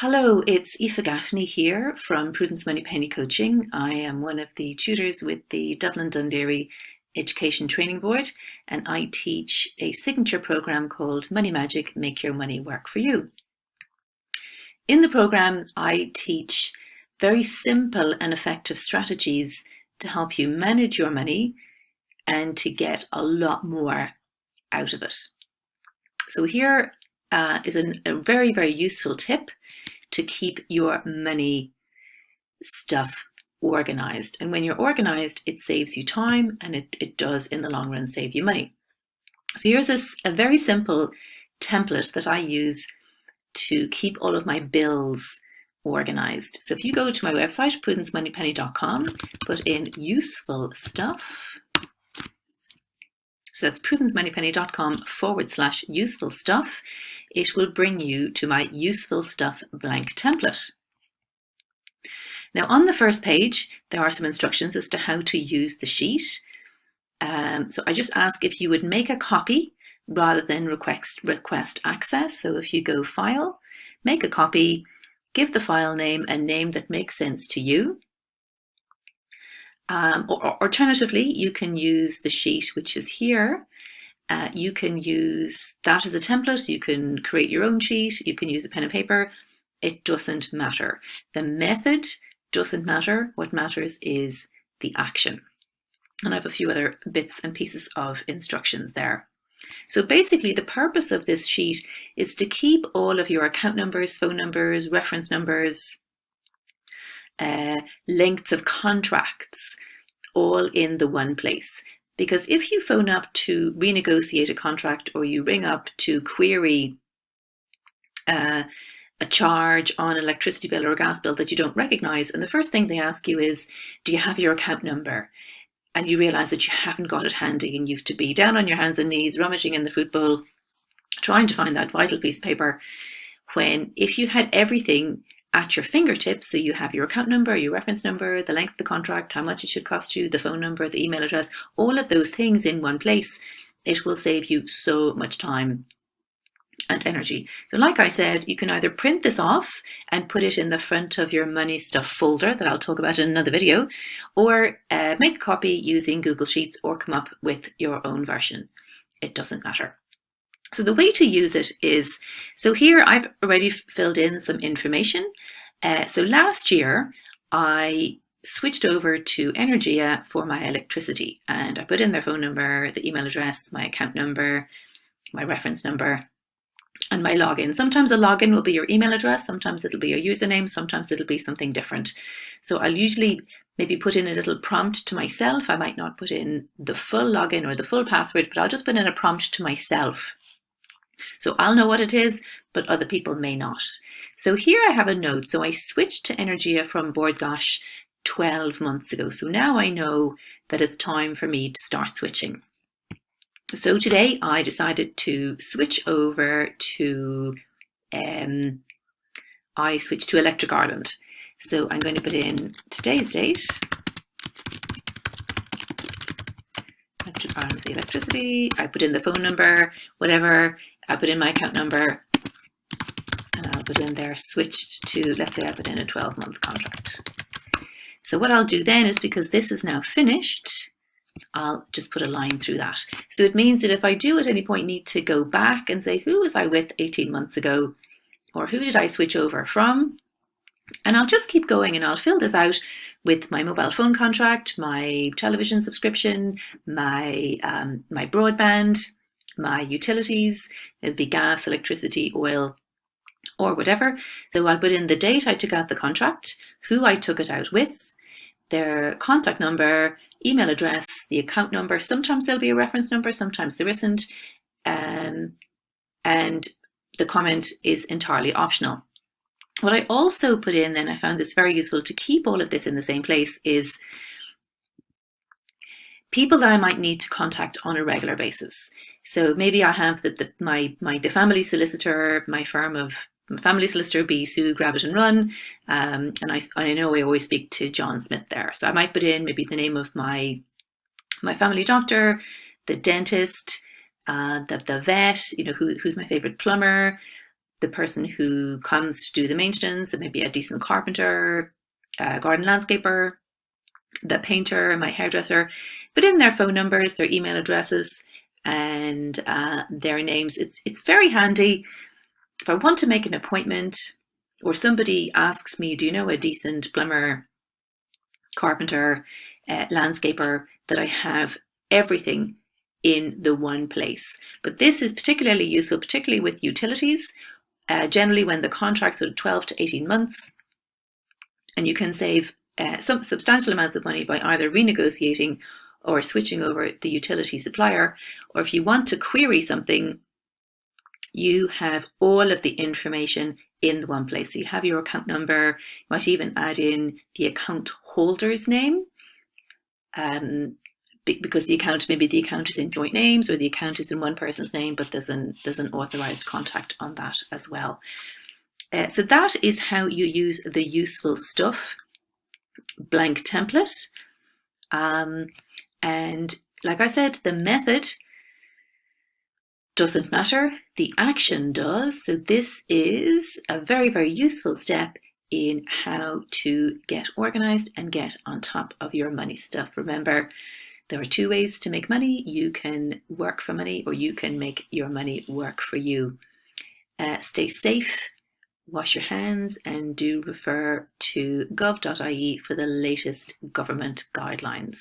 Hello, it's Aoife Gaffney here from Prudence Money Penny Coaching. I am one of the tutors with the Dublin Dundee Education Training Board, and I teach a signature program called Money Magic, Make Your Money Work for You. In the program, I teach very simple and effective strategies to help you manage your money and to get a lot more out of it. So here is a very, very useful tip to keep your money stuff organized. And when you're organized, it saves you time, and it does in the long run save you money. So here's a very simple template that I use to keep all of my bills organized. So if you go to my website, prudencemoneypenny.com, put in useful stuff. So that's prudencemoneypenny.com/useful stuff. It will bring you to my useful stuff blank template. Now on the first page, there are some instructions as to how to use the sheet. So I just ask if you would make a copy rather than request access. So if you go File, make a copy, give the file name a name that makes sense to you. Or alternatively, you can use the sheet, which is here. You can use that as a template. You can create your own sheet. You can use a pen and paper. It doesn't matter. The method doesn't matter. What matters is the action. And I have a few other bits and pieces of instructions there. So basically, the purpose of this sheet is to keep all of your account numbers, phone numbers, reference numbers, lengths of contracts, all in the one place. Because if you phone up to renegotiate a contract, or you ring up to query a charge on an electricity bill or a gas bill that you don't recognize, and the first thing they ask you is, do you have your account number? And you realize that you haven't got it handy, and you have to be down on your hands and knees, rummaging in the food bowl, trying to find that vital piece of paper, when if you had everything at your fingertips, so you have your account number, your reference number, the length of the contract, how much it should cost you, the phone number, the email address, all of those things in one place, it will save you so much time and energy. So like I said, you can either print this off and put it in the front of your money stuff folder that I'll talk about in another video, or make a copy using Google Sheets, or come up with your own version. It doesn't matter. So the way to use it is, so here I've already filled in some information. So last year I switched over to Energia for my electricity, and I put in their phone number, the email address, my account number, my reference number, and my login. Sometimes a login will be your email address, sometimes it'll be your username, sometimes it'll be something different. So I'll usually maybe put in a little prompt to myself. I might not put in the full login or the full password, but I'll just put in a prompt to myself. So I'll know what it is, but other people may not. So here I have a note. So I switched to Energia from Bord Gáis 12 months ago. So now I know that it's time for me to start switching. So today I decided to switch over to, I switched to Electric Ireland. So I'm going to put in today's date. Electric Ireland, the electricity. I put in the phone number, whatever. I put in my account number, and I'll put in there switched to, let's say I put in a 12-month contract. So what I'll do then is, because this is now finished, I'll just put a line through that. So it means that if I do at any point need to go back and say, who was I with 18 months ago? Or who did I switch over from? And I'll just keep going, and I'll fill this out with my mobile phone contract, my television subscription, my broadband, my utilities. It'll be gas, electricity, oil, or whatever. So I'll put in the date I took out the contract, who I took it out with, their contact number, email address, the account number. Sometimes there'll be a reference number, sometimes there isn't. And the comment is entirely optional. What I also put in, and I found this very useful to keep all of this in the same place, is people that I might need to contact on a regular basis. So maybe I have the family solicitor, my family solicitor be Sue Gravitt and Run, and I know I always speak to John Smith there. So I might put in maybe the name of my family doctor, the dentist, the vet, who's my favorite plumber, the person who comes to do the maintenance, maybe a decent carpenter, a garden landscaper, the painter, my hairdresser, put in their phone numbers, their email addresses, and their names. It's very handy. If I want to make an appointment, or somebody asks me, do you know a decent plumber, carpenter, landscaper, that I have everything in the one place. But this is particularly useful, particularly with utilities, generally when the contracts are 12 to 18 months, and you can save some substantial amounts of money by either renegotiating or switching over the utility supplier. Or if you want to query something, you have all of the information in the one place. So you have your account number, you might even add in the account holder's name, because maybe the account is in joint names, or the account is in one person's name, but there's an authorized contact on that as well. So that is how you use the useful stuff blank template. And like I said, the method doesn't matter, the action does. So this is a very, very useful step in how to get organized and get on top of your money stuff. Remember, there are two ways to make money. You can work for money, or you can make your money work for you. Stay safe, wash your hands, and do refer to gov.ie for the latest government guidelines.